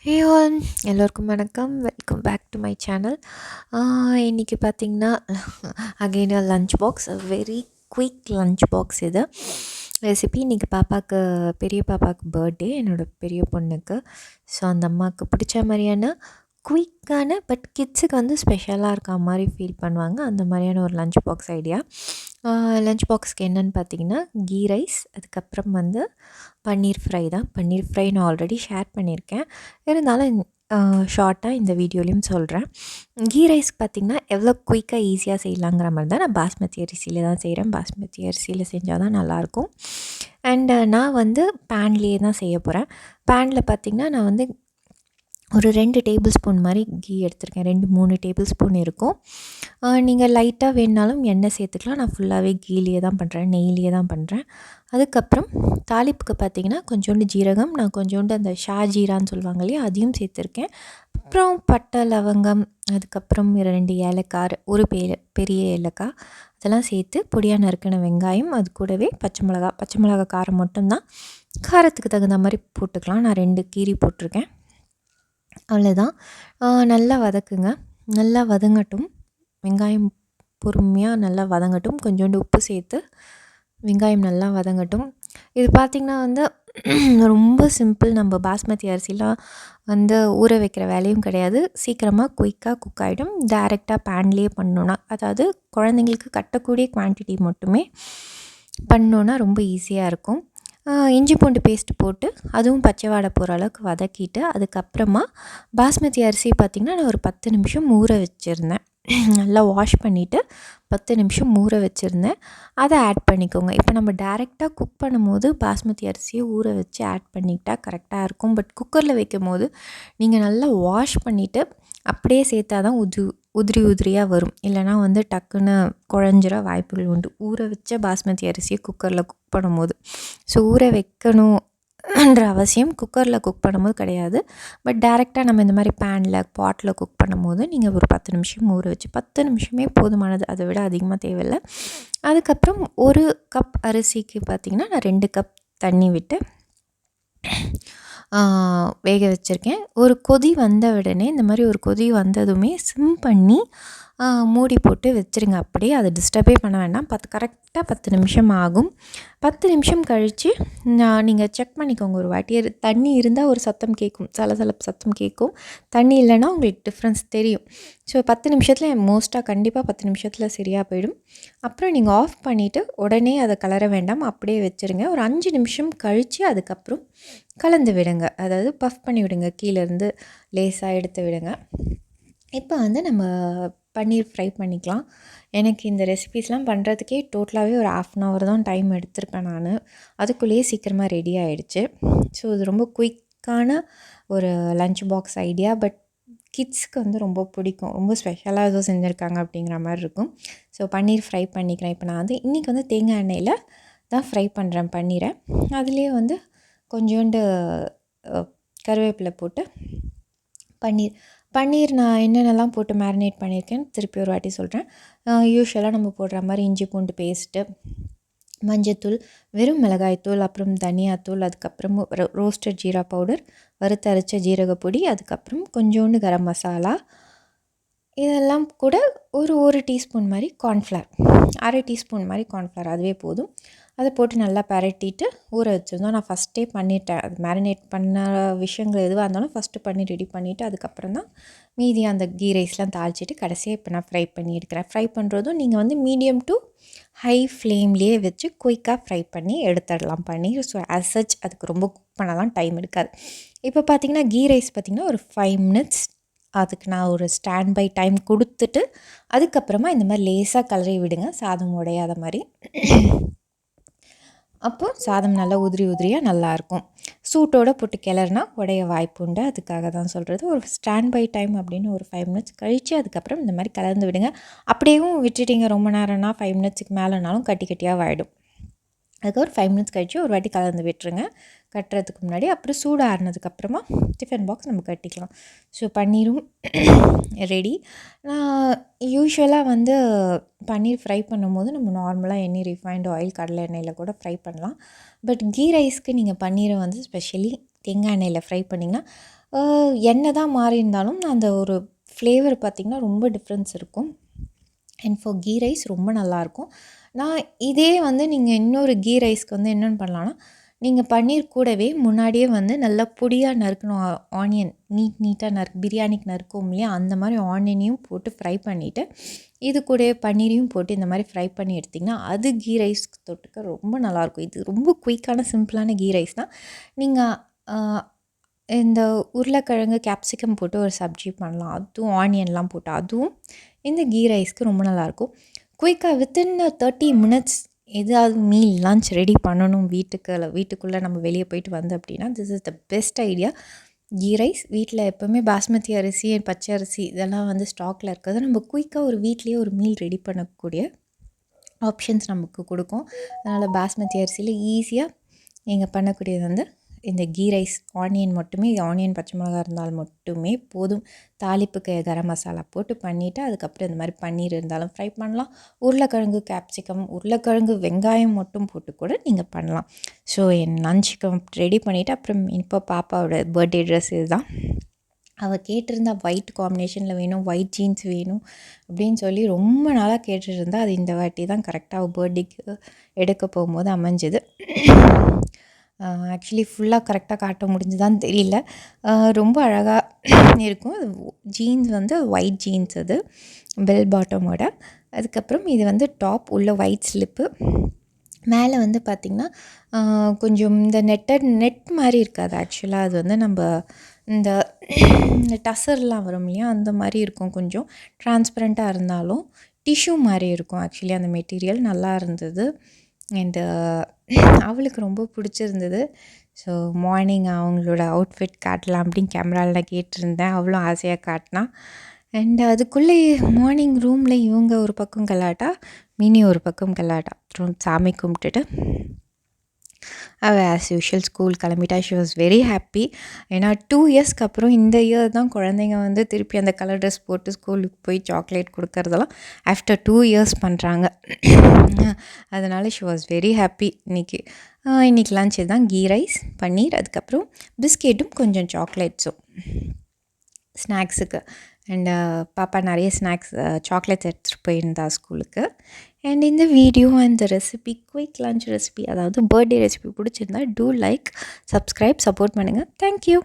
ஹே all எல்லோருக்கும் வணக்கம். Welcome back to my channel. இன்றைக்கி பார்த்திங்கன்னா again lunch box, very quick lunch box. இது ரெசிபி இன்றைக்கி பெரிய பாப்பாவுக்கு பர்த்டே, என்னோடய பெரிய பொண்ணுக்கு. ஸோ அந்த அம்மாவுக்கு பிடிச்ச மாதிரியான குயிக்கான பட் கிட்ஸுக்கு வந்து ஸ்பெஷலாக இருக்க மாதிரி ஃபீல் பண்ணுவாங்க, அந்த மாதிரியான ஒரு லஞ்ச் பாக்ஸ் ஐடியா. லஞ்ச் பாக்ஸ்க்கு என்னென்னு பார்த்தீங்கன்னா கீ ரைஸ், அதுக்கப்புறம் வந்து பன்னீர் ஃப்ரை தான். பன்னீர் ஃப்ரை நான் ஆல்ரெடி ஷேர் பண்ணியிருக்கேன், இருந்தாலும் ஷார்ட்டாக இந்த வீடியோலையும் சொல்கிறேன். கீ ரைஸ் பார்த்திங்கன்னா எவ்வளோ குயிக்காக ஈஸியாக செய்யலாங்கிற மாதிரி தான். நான் பாஸ்மதி அரிசியில் தான் செய்கிறேன். பாஸ்மதி அரிசியில் செஞ்சால் தான் நல்லாயிருக்கும். அண்டு நான் வந்து பேன்லேயே தான் செய்ய போகிறேன். பேனில் பார்த்திங்கன்னா நான் வந்து ஒரு 2 டேபிள் ஸ்பூன் மாதிரி கீ எடுத்திருக்கேன். 2-3 டேபிள் ஸ்பூன் இருக்கும். நீங்கள் லைட்டாக வேணுனாலும் எண்ணெய் சேர்த்துக்கலாம். நான் ஃபுல்லாகவே கீலேயே தான் பண்ணுறேன், நெய்லேயே தான் பண்ணுறேன். அதுக்கப்புறம் தாளிப்புக்கு பார்த்திங்கன்னா கொஞ்சோண்டு ஜீரகம், நான் கொஞ்சோண்டு அந்த ஷாஜீரான்னு சொல்லுவாங்க இல்லையா, அதையும் சேர்த்துருக்கேன். அப்புறம் பட்டை, லவங்கம், அதுக்கப்புறம் 2 ஏலக்காய், ஒரு பெரிய ஏலக்காய், அதெல்லாம் சேர்த்து பொடியாக நறுக்கின வெங்காயம், அது கூடவே பச்சை மிளகா காரம் மட்டும்தான், காரத்துக்கு தகுந்த மாதிரி போட்டுக்கலாம். நான் 2 கீரி போட்டிருக்கேன், அவ்வளோதான். நல்லா வதக்குங்க, நல்லா வதங்கட்டும். வெங்காயம் பொறுமையாக நல்லா வதங்கட்டும். கொஞ்சோண்டு உப்பு சேர்த்து வெங்காயம் நல்லா வதங்கட்டும். இது பார்த்திங்கன்னா வந்து ரொம்ப சிம்பிள். நம்ம பாஸ்மதி அரிசிலாம் வந்து ஊற வைக்கிற வேலையும் கிடையாது. சீக்கிரமாக குயிக்காக குக் ஆகிடும். டைரெக்டாக பேன்லேயே பண்ணோன்னா, அதாவது குழந்தைங்களுக்கு கட்டக்கூடிய குவான்டிட்டி மட்டுமே பண்ணோன்னா ரொம்ப ஈஸியாக இருக்கும். இஞ்சி பூண்டு பேஸ்ட்டு போட்டு அதுவும் பச்சை வாடை போகிற அளவுக்கு வதக்கிட்டு, அதுக்கப்புறமா பாஸ்மதி அரிசி பார்த்திங்கன்னா நான் ஒரு 10 நிமிஷம் ஊற வச்சுருந்தேன். நல்லா வாஷ் பண்ணிவிட்டு 10 நிமிஷம் ஊற வச்சுருந்தேன். அதை ஆட் பண்ணிக்கோங்க. இப்போ நம்ம டைரெக்டாக குக் பண்ணும்போது பாஸ்மதி அரிசியை ஊற வச்சு ஆட் பண்ணிக்கிட்டால் கரெக்டாக இருக்கும். பட் குக்கரில் வைக்கும் போது நீங்கள் நல்லா வாஷ் பண்ணிவிட்டு அப்படியே சேர்த்தா தான் உதிரியாக வரும். இல்லைனா வந்து டக்குன்னு குழஞ்சிர வாய்ப்புகள் உண்டு, ஊற வச்ச பாஸ்மதி அரிசியை குக்கரில் குக் பண்ணும்போது. ஸோ ஊற வைக்கணுன்ற அவசியம் குக்கரில் குக் பண்ணும்போது கிடையாது. பட் டைரெக்டாக நம்ம இந்த மாதிரி பாட்டில் குக் பண்ணும்போது நீங்கள் ஒரு 10 நிமிஷம் ஊற வச்சு, 10 நிமிஷமே போதுமானது, அதை விட அதிகமாக தேவையில்லை. அதுக்கப்புறம் 1 கப் அரிசிக்கு பார்த்திங்கன்னா நான் 2 கப் தண்ணி விட்டு வேக வச்சுருக்கேன். ஒரு கொதி வந்த உடனே, இந்த மாதிரி ஒரு கொதி வந்ததுமே சிம் பண்ணி மூடி போட்டு வச்சுருங்க. அப்படியே அதை டிஸ்டர்பே பண்ண வேண்டாம். கரெக்டாக 10 நிமிஷம் ஆகும். 10 நிமிஷம் கழித்து நீங்கள் செக் பண்ணிக்கோங்க ஒரு வாட்டி. தண்ணி இருந்தால் ஒரு சத்தம் கேட்கும், சலசலப்பு சத்தம் கேட்கும். தண்ணி இல்லைன்னா உங்களுக்கு டிஃப்ரென்ஸ் தெரியும். ஸோ 10 நிமிஷத்தில் மோஸ்ட்டாக கண்டிப்பாக 10 நிமிஷத்தில் சரியாக போயிடும். அப்புறம் நீங்கள் ஆஃப் பண்ணிவிட்டு உடனே அதை கலர வேண்டாம், அப்படியே வச்சுருங்க. ஒரு 5 நிமிஷம் கழித்து அதுக்கப்புறம் கலந்து விடுங்க. அதாவது பஃப் பண்ணி விடுங்க, கீழேருந்து லேசாக எடுத்து விடுங்க. இப்போ வந்து நம்ம பன்னீர் ஃப்ரை பண்ணிக்கலாம். எனக்கு இந்த ரெசிபீஸ்லாம் பண்ணுறதுக்கே டோட்டலாகவே ஒரு 1/2 hour தான் டைம் எடுத்திருப்பேன் நான். அதுக்குள்ளேயே சீக்கிரமாக ரெடி ஆகிடுச்சு. ஸோ இது ரொம்ப குயிக்கான ஒரு லஞ்ச் பாக்ஸ் ஐடியா. பட் கிட்ஸ்க்கு வந்து ரொம்ப பிடிக்கும். ரொம்ப ஸ்பெஷலாக ஏதோ செஞ்சுருக்காங்க அப்படிங்கிற மாதிரி இருக்கும். ஸோ பன்னீர் ஃப்ரை பண்ணிக்கிறேன். இப்போ நான் வந்து இன்றைக்கி வந்து தேங்காய் எண்ணெயில் தான் ஃப்ரை பண்ணுறேன் பன்னீரை. அதுலேயே வந்து கொஞ்சோண்டு கருவேப்பிலை போட்டு பன்னீர் நான் என்னென்னலாம் போட்டு மேரினேட் பண்ணியிருக்கேன்னு திருப்பி ஒரு வாட்டி சொல்கிறேன். யூஷுவலாக நம்ம போடுற மாதிரி இஞ்சி பூண்டு பேஸ்ட்டு, மஞ்சத்தூள், வெறும் மிளகாய்த்தூள், அப்புறம் தனியாத்தூள், அதுக்கப்புறம் ரோஸ்டட் ஜீரா பவுடர், வறுத்தரைச்ச ஜீரகப்பொடி, அதுக்கப்புறம் கொஞ்சோண்டு கரம் மசாலா, இதெல்லாம் கூட ஒரு டீஸ்பூன் மாதிரி கார்ன்ஃப்ளவர், 1/2 டீஸ்பூன் மாதிரி கார்ன்ஃப்ளவர், அதுவே போதும். அதை போட்டு நல்லா பரட்டிட்டு ஊற வச்சுருந்தோம். நான் ஃபஸ்ட்டே பண்ணிட்டேன். அது மேரினேட் பண்ண விஷயங்கள் எதுவாக இருந்தாலும் ஃபஸ்ட்டு பண்ணி ரெடி பண்ணிவிட்டு அதுக்கப்புறம் தான் மீதி அந்த கீ ரைஸ்லாம் தாளிச்சிட்டு கடைசியாக இப்போ நான் ஃப்ரை பண்ணி எடுக்கிறேன். ஃப்ரை பண்ணுறதும் நீங்கள் வந்து மீடியம் டு ஹை ஃப்ளேம்லேயே வச்சு குயிக்காக ஃப்ரை பண்ணி எடுத்துடலாம் பன்னீர். ஸோ ஆஸ் சச் அதுக்கு ரொம்ப குக் பண்ணலாம் டைம் எடுக்காது. இப்போ பார்த்திங்கன்னா கீ ரைஸ் பார்த்திங்கன்னா ஒரு 5 minutes அதுக்கு நான் ஒரு ஸ்டாண்ட் பை டைம் கொடுத்துட்டு அதுக்கப்புறமா இந்த மாதிரி லேசாக கலரி விடுங்க, சாதம் உடையாத மாதிரி. அப்போது சாதம் நல்லா உதிரியாக நல்லாயிருக்கும். சூட்டோடு போட்டு கிளறுனா உடைய வாய்ப்பு உண்டு, அதுக்காக தான் சொல்கிறது. ஒரு ஸ்டாண்ட் பை டைம் அப்படின்னு ஒரு 5 minutes கழித்து அதுக்கப்புறம் இந்த மாதிரி கலந்து விடுங்க. அப்படியேவும் விட்டுட்டிங்க ரொம்ப நேரம்னா 5 minutesக்கு மேலேனாலும் கட்டி கட்டியாக ஆகிடும். அதுக்கு ஒரு 5 minutes கழித்து ஒரு வாட்டி கலந்து விட்டுருங்க கட்டுறதுக்கு முன்னாடி. அப்புறம் சூடு ஆறுனதுக்கப்புறமா டிஃபன் பாக்ஸ் நம்ம கட்டிக்கலாம். ஸோ பன்னீரும் ரெடி. நான் யூஸ்வலாக வந்து பன்னீர் ஃப்ரை பண்ணும்போது நம்ம நார்மலாக எண்ணெய் ரிஃபைண்ட் ஆயில் கடலை எண்ணெயில் கூட ஃப்ரை பண்ணலாம். பட் கீ ரைஸ்க்கு நீங்கள் பன்னீரை வந்து ஸ்பெஷலி தேங்காய் எண்ணெயில் ஃப்ரை பண்ணிங்கன்னா எண்ணெய் தான் மாறி இருந்தாலும் அந்த ஒரு ஃப்ளேவர் பார்த்திங்கன்னா ரொம்ப டிஃப்ரென்ஸ் இருக்கும். அண்ட் ஃபார் கீ ரைஸ் ரொம்ப நல்லாயிருக்கும். நான் இதே வந்து நீங்கள் இன்னொரு கீ ரைஸ்க்கு வந்து என்னென்னு பண்ணலான்னா, நீங்கள் பன்னீர் கூடவே முன்னாடியே வந்து நல்லா பொடியாக நறுக்கணும். ஆனியன் நீட்டாக பிரியாணிக்கு நறுக்குவோம் இல்லையா, அந்த மாதிரி ஆனியனையும் போட்டு ஃப்ரை பண்ணிவிட்டு இது கூடவே பன்னீரையும் போட்டு இந்த மாதிரி ஃப்ரை பண்ணி எடுத்திங்கன்னா அது கீ ரைஸ்க்கு தொட்டுக்க ரொம்ப நல்லாயிருக்கும். இது ரொம்ப குயிக்கான சிம்பிளான கீ ரைஸ் தான். நீங்கள் இந்த உருளைக்கிழங்கு கேப்சிகம் போட்டு ஒரு சப்ஜி பண்ணலாம். அதுவும் ஆனியன்லாம் போட்டு அதுவும் இந்த கீ ரைஸ்க்கு ரொம்ப நல்லாயிருக்கும். குயிக்காக வித்தின் 30 மினிட்ஸ் ஏதாவது மீல் லன்ச் ரெடி பண்ணணும் வீட்டுக்குள்ளே நம்ம வெளியே போயிட்டு வந்து அப்படின்னா this is the best idea. Ghee rice வீட்டில் எப்போவுமே பாஸ்மதி அரிசி பச்சை அரிசி இதெல்லாம் வந்து ஸ்டாக்கில் இருக்கிறது நம்ம குயிக்காக ஒரு வீட்லேயே ஒரு மீல் ரெடி பண்ணக்கூடிய ஆப்ஷன்ஸ் நமக்கு கொடுக்கும். அதனால் பாஸ்மதி அரிசியில் ஈஸியாக நீங்கள் பண்ணக்கூடியது வந்து இந்த கீ ரைஸ். ஆனியன் பச்சை மிளகா இருந்தால் மட்டுமே போதும். தாளிப்புக்கு கரம் மசாலா போட்டு பண்ணிவிட்டு அதுக்கப்புறம் இந்த மாதிரி பன்னீர் இருந்தாலும் ஃப்ரை பண்ணலாம். உருளைக்கிழங்கு கேப்சிகம் வெங்காயம் மட்டும் போட்டு கூட நீங்கள் பண்ணலாம். ஸோ என் லஞ்சுக்கு ரெடி பண்ணிவிட்டு அப்புறம் இப்போ பாப்பாவோட பர்த்டே ட்ரெஸ் இதுதான். அவள் கேட்டிருந்தா ஒயிட் காம்பினேஷனில் வேணும், ஒயிட் ஜீன்ஸ் வேணும் அப்படின்னு சொல்லி ரொம்ப நாளாக கேட்டுருந்தா. அது இந்த வாட்டி தான் கரெக்டாக அவள் பர்த்டேக்கு எடுக்க போகும்போது அமைஞ்சுது. ஆக்சுவலி ஃபுல்லாக கரெக்டாக காட்ட முடிஞ்சுதான்னு தெரியல. ரொம்ப அழகாக இருக்கும். அது ஜீன்ஸ் வந்து ஒயிட் ஜீன்ஸ், அது பெல் பாட்டமோட. அதுக்கப்புறம் இது வந்து டாப் உள்ள ஒயிட் ஸ்லிப்பு. மேலே வந்து பார்த்திங்கன்னா கொஞ்சம் இந்த நெட் மாதிரி இருக்காது. ஆக்சுவலாக அது வந்து நம்ம இந்த டசர்லாம் வரும் இல்லையா, அந்த மாதிரி இருக்கும். கொஞ்சம் டிரான்ஸ்பரண்ட்டாக இருந்தாலும் டிஷ்யூ மாதிரி இருக்கும். ஆக்சுவலி அந்த மெட்டீரியல் நல்லா இருந்தது. அண்டு அவளுக்கு ரொம்ப பிடிச்சிருந்தது. ஸோ மார்னிங் அவங்களோட அவுட்ஃபிட் காட்டலாம் அப்படின்னு கேமராவில் கேட்டிருந்தேன். அவளும் ஆசையாக காட்டினா. அண்ட் அதுக்குள்ளே மார்னிங் ரூமில் இவங்க ஒரு பக்கம் கலாட்டா, மினி ஒரு பக்கம் கலாட்டா. அப்புறம் சாமி கும்பிட்டுட்டு அவள் ஆஸ் யூஷுவல் ஸ்கூல் கிளம்பிட்டா. She was very happy. ஏன்னா 2 இயர்ஸ்க்கு அப்புறம் இந்த இயர் தான் குழந்தைங்க வந்து திருப்பி அந்த கலர் ட்ரெஸ் போட்டு ஸ்கூலுக்கு போய் சாக்லேட் கொடுக்கறதெல்லாம் ஆஃப்டர் 2 இயர்ஸ் பண்ணுறாங்க. அதனால் ஷி வாஸ் வெரி ஹாப்பி. இன்றைக்கி லன்ச் தான் கீ ரைஸ், பன்னீர், அதுக்கப்புறம் பிஸ்கெட்டும் கொஞ்சம் சாக்லேட்ஸும் ஸ்நாக்ஸுக்கு. அண்ட் பாப்பா நிறைய ஸ்நாக்ஸ் சாக்லேட்ஸ் எடுத்துகிட்டு போயிருந்தா ஸ்கூலுக்கு. அண்ட் இந்த வீடியோ இந்த ரெசிபி குயிக் லன்ச் ரெசிபி, அதாவது பர்த்டே ரெசிபி பிடிச்சிருந்தா டூ லைக், சப்ஸ்கிரைப், சப்போர்ட் பண்ணுங்கள். தேங்க்யூ.